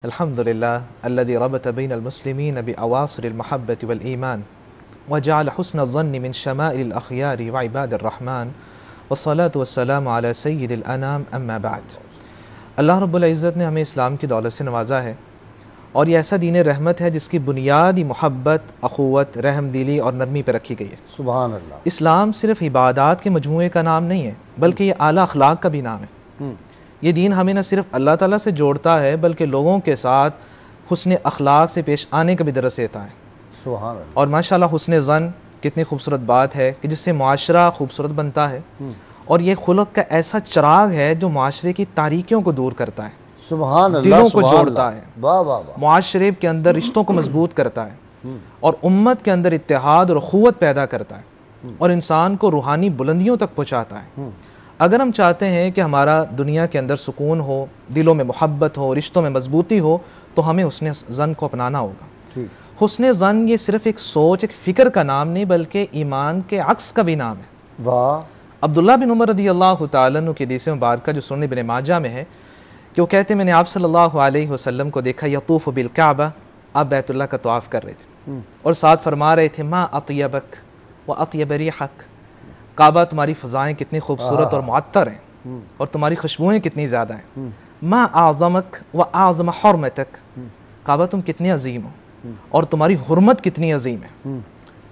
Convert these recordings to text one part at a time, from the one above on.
अल्हम्दुलिल्लाह अल्लज़ी रबत बैनल मुस्लिमीन बिअवासिरिल महब्बति वल ईमान व जअल हुस्न ज़न्नि मिन शमाइलिल अख़यारि व इबादिर रहमान वस्सलातु वस्सलामु अला सय्यिदिल अनाम अम्मा बाद। अल्लाह रब्बुल इज़्ज़त ने हमें इस्लाम की दौलत से नवाजा है और ये ऐसा दीन रहमत है जिसकी बुनियादी मोहब्बत, अख़ुवत, रहमदिली और नरमी पर रखी गई है। सुभान अल्लाह। इस्लाम सिर्फ़ इबादात के मजमूए का नाम नहीं है बल्कि ये आला अखलाक का भी नाम है। ये दीन हमें न सिर्फ अल्लाह ताला से जोड़ता है बल्कि लोगों के साथ हुस्न अखलाक से पेश आने का भी दरस देता है। सुभान अल्लाह। और माशाल्लाह हुस्न ज़न कितनी खूबसूरत बात है कि जिससे मुआशरा खूबसूरत बनता है और ये खुलक का ऐसा चिराग है जो मुआशरे की तारीकियों को दूर करता है, सुभान अल्लाह, दिलों को जोड़ता है, वाह वाह वाह, मुआशरे के अंदर रिश्तों को मजबूत करता है और उम्मत के अंदर इत्तेहाद और अख़ुवत पैदा करता है और इंसान को रूहानी बुलंदियों तक पहुँचाता है। अगर हम चाहते हैं कि हमारा दुनिया के अंदर सुकून हो, दिलों में मोहब्बत हो, रिश्तों में मजबूती हो, तो हमें हुस्न ज़न को अपनाना होगा। हुस्न ज़न ये सिर्फ एक सोच, एक फ़िक्र का नाम नहीं बल्कि ईमान के अक्स का भी नाम है। वाह। अब्दुल्लाह बिन उमर रज़ी अल्लाह तआला अन्हु की हदीस मुबारक जो सुनन इब्न माजा में है कि वो कहते मैंने आप सल्लल्लाहु अलैहि वसल्लम को देखा यतूफ़ बिल काबा, आप बैतुल्लाह का तवाफ़ कर रहे थे और साथ फरमा रहे थे मा अत्यबक व अत्यब रिहक, काबा तुम्हारी फ़ज़ाएँ कितनी खूबसूरत और मुअत्तर हैं और तुम्हारी खुशबुएँ कितनी ज़्यादा हैं। मा आज़मक व आज़म हुर्मतक, काबा तुम कितनी अजीम हो और तुम्हारी हुर्मत कितनी अजीम है।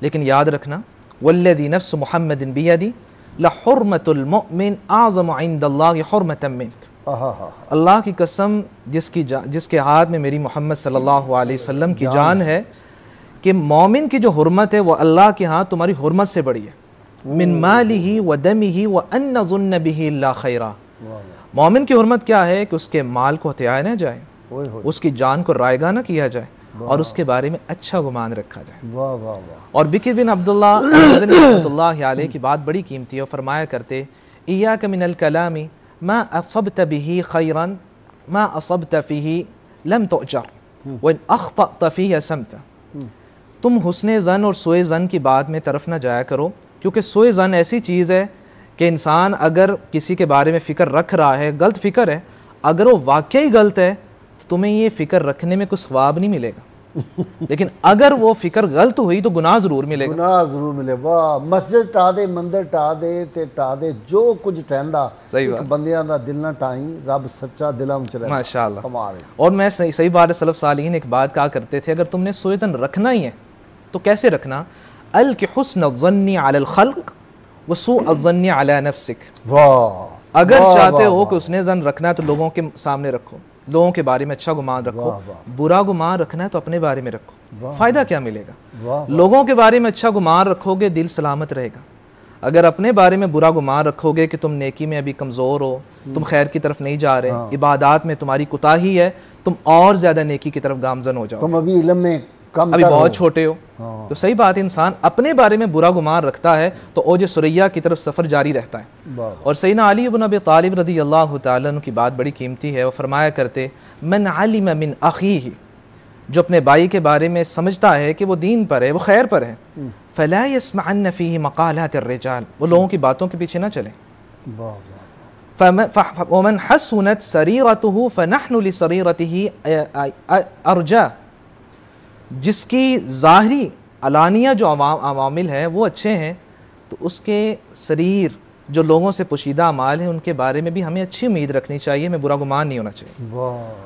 लेकिन याद रखना वल्लज़ी नफ्स मुहम्मदिन बियदी लहुर्मतुल मुमिन आज़म इंदल्लाहि हुर्मतम मिनक, अल्लाह की कसम जिसके हाथ में मेरी मोहम्मद सल्लल्लाहु अलैहि वसल्लम की जान है कि मोमिन की जो हुर्मत है वो अल्लाह के यहाँ तुम्हारी हुर्मत से बड़ी है। मिन मालिही व दमिही व अन ज़ुन्न बिही इल्ला खैरा, मोमिन की हुर्मत क्या है कि उसके माल को हत्याया न जाए, उसकी जान को रायगा न किया जाए और उसके बारे में अच्छा गुमान रखा जाए। वाह वाह वाह। और बिकिर बिन अब्दुल्लाह अलैहि की बात बड़ी कीमती है और फरमाया करते इय्याक मिनल कलामी मा असब्त बिही खैरन मा असब्त फीही लम तुअजर व इन अख्तअत फीही असमत, तुम हुस्न ज़न और सोए ज़न की बात में तरफ न जाया करो क्योंकि सोए ज़न ऐसी चीज़ है कि इंसान अगर किसी के बारे में फ़िक्र रख रहा है, गलत फ़िक्र है, अगर वो वाकई गलत है तो तुम्हें ये फ़िक्र रखने में कुछ सवाब नहीं मिलेगा लेकिन अगर वो फ़िक्र गलत हुई तो गुनाह ज़रूर मिलेगा। गुनाह ज़रूर मिले। वाह। मस्जिद टा दे, मंदिर टा दे ते टा दे, जो कुछ टहंदा एक बंदियां दा दिल ना टाई, रब सच्चा दिलां विच रहे। माशाअल्लाह। कमाल है। और मैं सही बात है, सलफ़ सालिहीन एक बात कहा करते थे, अगर तुमने सोए ज़न रखना ही है तो कैसे रखना, अल कि हुस्न ज़न्नी अलल खल्क़ व सूअ ज़न्नी अला नफ्सिक। वाह। अगर चाहते हो कि उसने ज़न रखना है तो लोगों के सामने रखो, लोगों के बारे में अच्छा गुमान रखो, बुरा गुमान रखना है तो अपने बारे में रखो। फ़ायदा क्या मिलेगा? लोगों के बारे में अच्छा गुमान रखोगे दिल सलामत रहेगा, अगर अपने बारे में बुरा गुमान रखोगे कि तुम नेकी में अभी कमज़ोर हो, तुम खैर की तरफ नहीं जा रहे, इबादात में तुम्हारी कुताही है, तुम और ज़्यादा नेकी की तरफ गामज़न हो जाओ, तुम अभी इल्म में अभी बहुत छोटे हो। तो सही बात, इंसान अपने बारे में बुरा गुमान रखता है तो ओज सुरैया की तरफ सफ़र जारी रहता है। और सैयदना अली इब्न अबी तालिब रज़ी अल्लाह तआला अन्हु की बात बड़ी कीमती है, वो फरमाया करते मन अलिम मिन अखीही, जो अपने भाई के बारे में समझता है कि वो दीन पर है, वो खैर पर है, फला यस्मअन फीही मक़ालातिर रिजाल, वो लोगों की बातों के पीछे ना चले। वमन हसनत सरीरतुहु फनहनु लिसरीरतिही अर्जा, जिसकी ज़ाहरी अलानिया जो अवामिल है वो अच्छे हैं तो उसके शरीर जो लोगों से पोशीदा अमाल है उनके बारे में भी हमें अच्छी उम्मीद रखनी चाहिए, हमें बुरा गुमान नहीं होना चाहिए।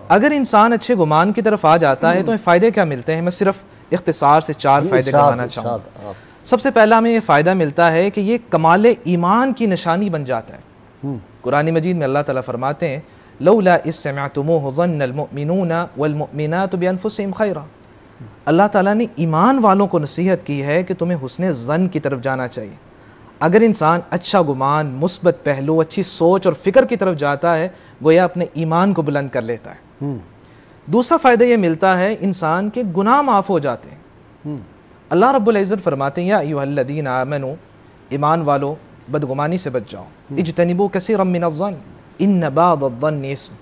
अगर इंसान अच्छे गुमान की तरफ आ जाता है तो हमें फ़ायदे क्या मिलते हैं? मैं सिर्फ इख्तिसार से 4 फ़ायदे बताना चाहूँगा। सबसे पहला हमें ये फ़ायदा मिलता है कि ये कमाल ईमान की निशानी बन जाता है। कुरान मजीद में अल्लाह ताला फरमाते हैं लौला इज़ समिअतुमूहु ज़न्नल मुअमिनूना वल मुअमिनातु बिअनफुसिहिम खैरा, अल्लाह ताला ने ईमान वालों को नसीहत की है कि तुम्हें हुस्न ज़न की तरफ जाना चाहिए। अगर इंसान अच्छा गुमान, मुस्बत पहलू, अच्छी सोच और फ़िक्र की तरफ जाता है गोया अपने ईमान को बुलंद कर लेता है। दूसरा फ़ायदा ये मिलता है इंसान के गुनाह माफ़ हो जाते हैं। अल्लाह रब्बुल इज़्ज़त फरमाते हैं या अय्युहल्लज़ीना आमनू, ईमान वालो बदगुमानी से बच जाओ, इज्तनिबू कसीरम मिनज़्ज़न्न इन्न बाज़-ज़न्नि इस्म,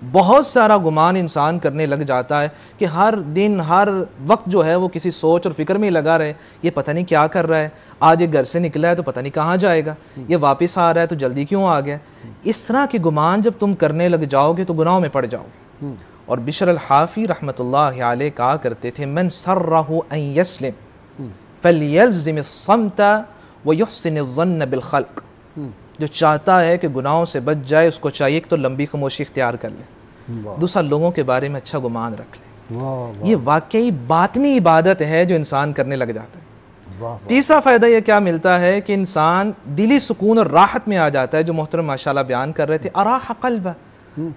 बहुत सारा गुमान इंसान करने लग जाता है कि हर दिन हर वक्त जो है वो किसी सोच और फिक्र में लगा रहे, ये पता नहीं क्या कर रहा है, आज ये घर से निकला है तो पता नहीं कहाँ जाएगा, ये वापस आ रहा है तो जल्दी क्यों आ गया। इस तरह के गुमान जब तुम करने लग जाओगे तो गुनाहों में पड़ जाओगे और बिशर अल हाफी रहमतुल्लाह अलैह कहा करते थे, मन सर्रहु अन यस्लिम फलयल्ज़िम अस्सम्त व युहसिन अज़्ज़न्न बिल खल्क़। जो चाहता है कि गुनाहों से बच जाए उसको चाहिए कि तो लंबी खामोशी इख्तियार कर ले, दूसरा लोगों के बारे में अच्छा गुमान रख ले। ये वाकई बातनी इबादत है जो इंसान करने लग जाता है। तीसरा फ़ायदा ये क्या मिलता है कि इंसान दिली सुकून और राहत में आ जाता है, जो मोहतरम माशाल्लाह बयान कर रहे थे, अराह क़ल्ब,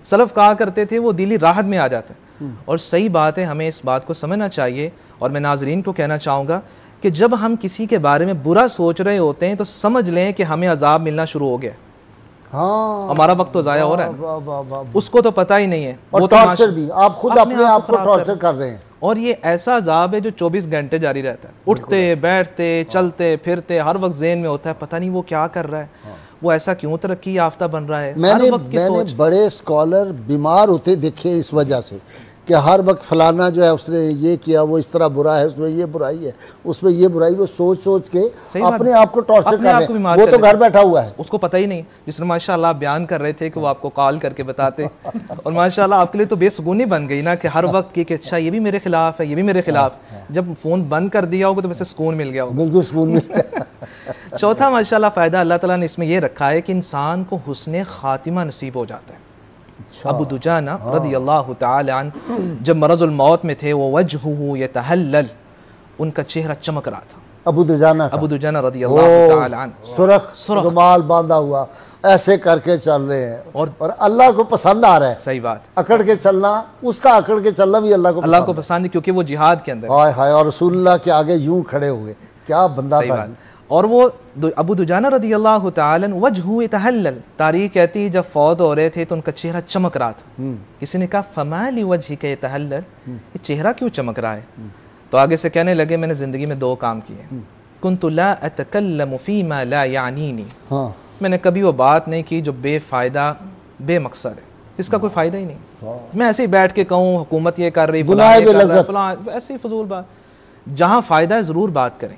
सलफ़ कहा करते थे वो दिली राहत में आ जाता है। और सही बात है, हमें इस बात को समझना चाहिए। और मैं नाज़रीन को कहना चाहूँगा कि जब हम किसी के बारे में बुरा सोच रहे होते हैं तो समझ लें कि हमें अजाब मिलना शुरू हो गया। हाँ, हमारा वक्त तो ज़ाया हो रहा है, उसको तो पता ही नहीं है। और वो टॉर्चर भी, आप खुद अपने आप को टॉर्चर कर रहे हैं। और ये ऐसा अजाब है जो 24 घंटे जारी रहता है, उठते बैठते चलते फिरते हर वक्त ज़हन में होता है पता नहीं वो क्या कर रहा है, वो ऐसा क्यों तरक्की याफ्ता बन रहा है। मैंने बड़े स्कॉलर बीमार होते देखे इस वजह से कि हर वक्त फलाना जो है उसने ये किया, वो इस तरह बुरा है, उसमें ये बुराई है, उसमें ये बुराई, वो सोच सोच के अपने आप को टॉर्चर कर रहे हैं। वो तो घर बैठा हुआ है, उसको पता ही नहीं। जिस तरह माशाल्लाह आप बयान कर रहे थे कि वो आपको कॉल करके बताते और माशाल्लाह आपके लिए तो बेसुकूनी बन गई ना कि हर वक्त की कि अच्छा ये भी मेरे खिलाफ है, ये भी मेरे खिलाफ। जब फ़ोन बंद कर दिया होगा तो वैसे सुकून मिल गया होगा, बिल्कुल सुकून मिल गया। चौथा माशाल्लाह फ़ायदा अल्लाह ताला ने इसमें यह रखा है कि इंसान को हुस्ने खातिमा नसीब हो जाता है। अबू दुजाना रज़ियल्लाहु ताला अन्हु जब मरज़ुल मौत में थे, वो वजहुहु यतहल्लल, उनका चेहरा चमक रहा था। अबू दुजाना रज़ियल्लाहु ताला अन्हु सुरख रुमाल बांधा हुआ ऐसे करके चल रहे हैं और अल्लाह को पसंद आ रहा है। सही बात, अकड़ के चलना, उसका अकड़ के चलना भी अल्लाह को पसंद है, क्योंकि वो जिहाद के अंदर। हाय हाय, और रसूलुल्लाह के आगे यूं खड़े हुए, क्या बंदा था। और वो अबू दुजाना रज़ियल्लाहु ताला अन्हु वजहु यतहल्लल, तारीख कहती है जब फौत हो रहे थे तो उनका चेहरा चमक रहा था। किसी ने कहा फमा ली वजहिका यतहल्लल, ये चेहरा क्यों चमक रहा है? तो आगे से कहने लगे मैंने ज़िंदगी में 2 काम किए, कुन्तु ला अतकल्लमु फीमा ला यानीनी, मैंने कभी वो बात नहीं की जो बेफ़ायदा बेमकसद है, जिसका कोई फ़ायदा ही नहीं। मैं ऐसे ही बैठ के कहूँ हुकूमत ये कर रही, ऐसे ही फजूल बात। जहाँ फ़ायदा है ज़रूर बात करें।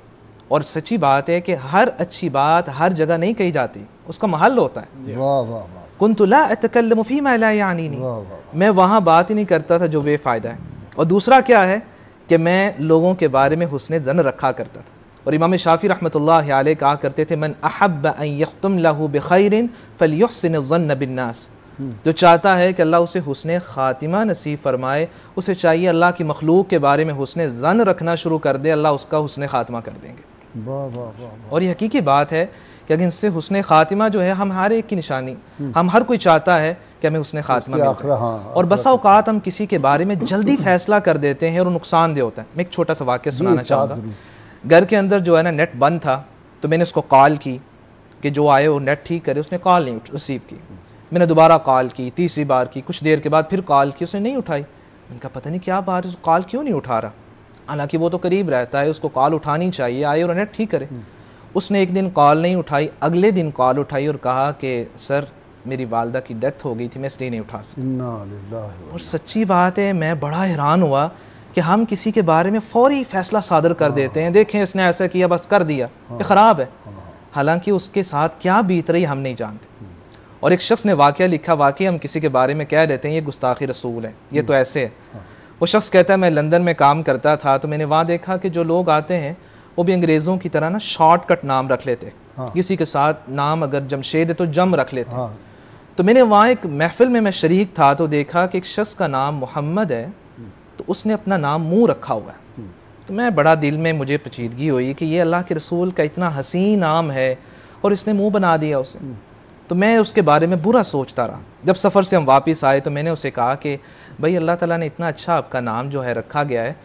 और सच्ची बात है कि हर अच्छी बात हर जगह नहीं कही जाती, उसका महल होता है। कुन्तु ला अतकल्लमु फीमा ला यानीनी, मैं वहाँ बात ही नहीं करता था जो बेफ़ायदा है। और दूसरा क्या है कि मैं लोगों के बारे में हुस्ने ज़न रखा करता था। और इमाम शाफ़ी रहमतुल्लाह अलैह कहा करते थे, मन अहब्ब अन यख्तम लहु बिखैरिन फलयुहसिन अज़्ज़न्न बिन्नास, जो चाहता है कि अल्लाह उसे हुस्ने ख़ातिमा नसीब फरमाए, उसे चाहिए अल्लाह की मखलूक के बारे में हुस्ने ज़न रखना शुरू कर दे, अल्लाह उसका हुस्ने ख़ातिमा कर देंगे। और ये हकीकी बात है कि अगर इससे हुस्ने ख़ातिमा जो है हम हर एक की निशानी, हम हर कोई चाहता है कि हमें हुस्ने ख़ातिमा मिल जाए। और बसा औकात हम किसी के बारे में जल्दी फैसला कर देते हैं और नुकसानदेह होता है। मैं एक छोटा सा वाक़या सुनाना चाहूँगा। घर के अंदर जो है ना नेट बंद था, तो मैंने उसको कॉल की कि जो आए वो नेट ठीक करे, उसने कॉल नहीं रिसीव की। मैंने दोबारा कॉल की, तीसरी बार की, कुछ देर के बाद फिर कॉल की, उसने नहीं उठाई। मैंने कहा पता नहीं क्या बात है, कॉल क्यों नहीं उठा रहा, हालांकि वो तो करीब रहता है, उसको कॉल उठानी चाहिए, आए और नेट ठीक करे। उसने एक दिन कॉल नहीं उठाई, अगले दिन कॉल उठाई और कहा कि सर मेरी वालदा की डेथ हो गई थी, मैं इसलिए नहीं उठा सका। और सच्ची बात है, मैं बड़ा हैरान हुआ कि हम किसी के बारे में फौरी फैसला सादर कर देते हैं, देखें इसने ऐसा किया बस कर दिया, ये ख़राब है। हालांकि उसके साथ क्या बीत रही हम नहीं जानते। और एक शख्स ने वाक़या लिखा, वाकई हम किसी के बारे में कह देते हैं ये गुस्ताखी रसूल है, ये तो ऐसे है। वो शख्स कहता है मैं लंदन में काम करता था, तो मैंने वहाँ देखा कि जो लोग आते हैं वो भी अंग्रेज़ों की तरह ना शॉर्टकट नाम रख लेते। किसी के साथ नाम अगर जमशेद है तो जम रख लेते। तो मैंने वहाँ एक महफिल में मैं शरीक था, तो देखा कि एक शख्स का नाम मोहम्मद है, तो उसने अपना नाम मुँह रखा हुआ है। तो मैं बड़ा दिल में मुझे पेचीदगी हुई कि ये अल्लाह के रसूल का इतना हसीन नाम है और इसने मुँह बना दिया उसे। तो मैं उसके बारे में बुरा सोचता रहा। जब सफ़र से हम वापस आए तो मैंने उसे कहा कि भाई अल्लाह ताला ने इतना अच्छा आपका नाम जो है रखा गया है,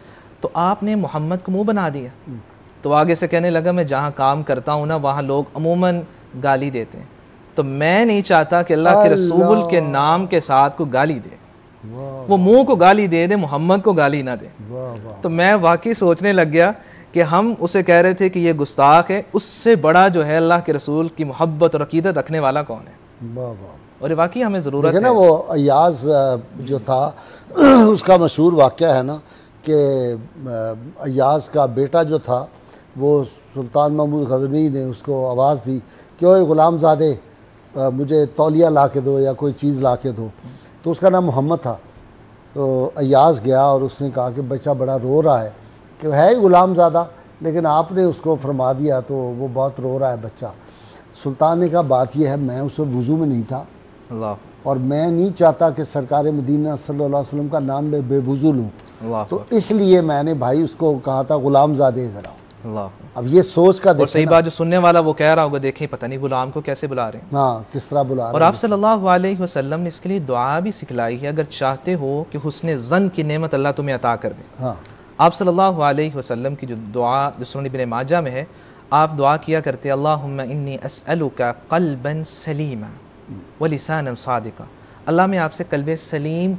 तो आपने मोहम्मद को मुँह बना दिया। तो आगे से कहने लगा मैं जहाँ काम करता हूँ ना, वहाँ लोग अमूमन गाली देते हैं, तो मैं नहीं चाहता कि अल्लाह के रसूल के नाम के साथ को गाली दे, वो मुँह को गाली दे, मोहम्मद को गाली ना दे। तो मैं वाकई सोचने लग गया कि हम उसे कह रहे थे कि ये गुस्ताख है, उससे बड़ा जो है अल्लाह के रसूल की मोहब्बत और अकीदत रखने वाला कौन है। और वाकई हमें ज़रूरत है ना। वो अय्याज़ जो था उसका मशहूर वाक़या है ना कि अय्याज़ का बेटा जो था वो सुल्तान महमूद ग़ज़नवी ने उसको आवाज़ दी कि ओए ग़ुलामज़ादे मुझे तौलिया ला के दो या कोई चीज़ ला के दो, तो उसका नाम मोहम्मद था। तो अय्याज गया और उसने कहा कि बच्चा बड़ा रो रहा है, कि है ही गुलामज़ादा, लेकिन आपने उसको फरमा दिया तो वो बहुत रो रहा है बच्चा। सुल्तान ने कहा बात यह है, मैं उस वक्त वज़ू में नहीं था और मैं नहीं चाहता कि सरकार मदीना सल्लल्लाहु अलैहि वसल्लम का नाम मैं बेवज़ू लूँ, तो इसलिए मैंने भाई उसको कहा था गुलामज़ादे ज़रा। अब ये सोच का और सही बात, जो सुनने वाला वो कह रहा होगा देखें पता नहीं गुलाम को कैसे बुला रहे हैं, हाँ किस तरह बुला रहे हैं। और आप सल्लल्लाहु अलैहि वसल्लम ने इसके लिए दुआ भी सिखलाई है, अगर चाहते हो कि हुस्न ज़न की नेमत अल्लाह तुम्हें अता कर दे। हाँ आप सल्लल्लाहु अलैहि वसल्लम की जो दुआ जो सुनन इब्न माजा में है, आप दुआ किया करते अल्लाहुम्मा इन्नी अस्अलुका क़ल्बन सलीमा व लिसानन सादिका, अल्लाह मैं आपसे कल्ब सलीम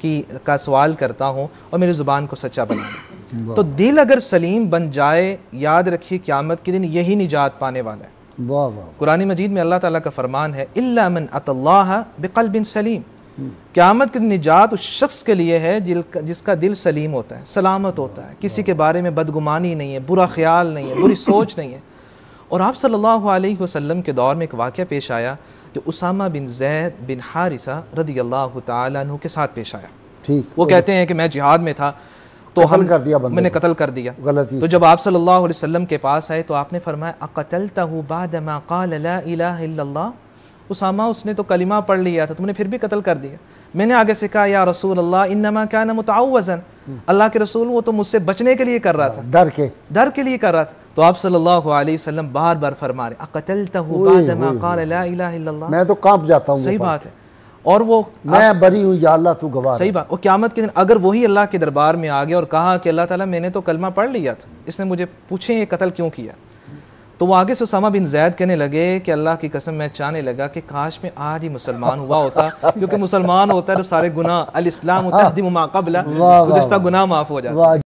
का सवाल करता हूँ और मेरी ज़ुबान को सच्चा बना दे। तो दिल अगर सलीम बन जाए, याद रखिए क़यामत के दिन यही निजात पाने वाला है। वाह वाह। कुरान मजीद में अल्लाह ताला का फरमान है इल्ला मन अतल्लाह बिक़ल्बिन सलीम, क़यामत की निजात उस शख्स के लिए है जिसका दिल सलीम होता है, सलामत होता है, किसी के बारे में बदगुमानी नहीं है, बुरा ख्याल नहीं है, बुरी सोच नहीं है। और आप सल्लल्लाहु अलैहि वसल्लम के दौर में एक वाक़या पेश आया जो उसामा बिन ज़ैद बिन हारिसा रदियल्लाहु ताला अन्हु के साथ पेश आया। ठीक, वो कहते हैं कि मैं जिहाद में था तो मैंने कत्ल कर दिया। तो जब आप सल्लल्लाहु अलैहि वसल्लम के पास आए तो आपने फरमाया अक़तलतहु बअदमा क़ाल ला इलाहा इल्लल्लाह, उसामा उसने तो कलिमा पढ़ लिया था, तुमने फिर भी कत्ल कर दिया। मैंने आगे से कहा या रसूल अल्लाह इन्नमा काना मुतअव्वज़न, अल्लाह के रसूल वो तो मुझसे बचने के लिए कर रहा था, डर के लिए कर रहा था। तो आप सल्लल्लाहु अलैहि वसल्लम बार बार फरमा रहे अक़तलतहु बअदमा क़ाल ला इलाहा इल्लल्लाह, मैं तो कांप जाता हूँ। सही बात है। और वो मैं बरी हूँ या अल्लाह तू गवाह। सही बात। और क़यामत के दिन अगर वही अल्लाह के दरबार में आ गया और कहा कि अल्लाह ताला मैंने तो कलमा पढ़ लिया था, इसने मुझे पूछे ये कत्ल क्यों किया, तो वो आगे से उसामा बिन ज़ैद कहने लगे कि अल्लाह की कसम मैं चाहने लगा कि काश मैं आज ही मुसलमान हुआ होता, क्योंकि मुसलमान होता है तो सारे गुनाह अल इस्लाम तहदिमु मा क़ब्ला, गुज़िश्ता गुनाह माफ़ हो जाता।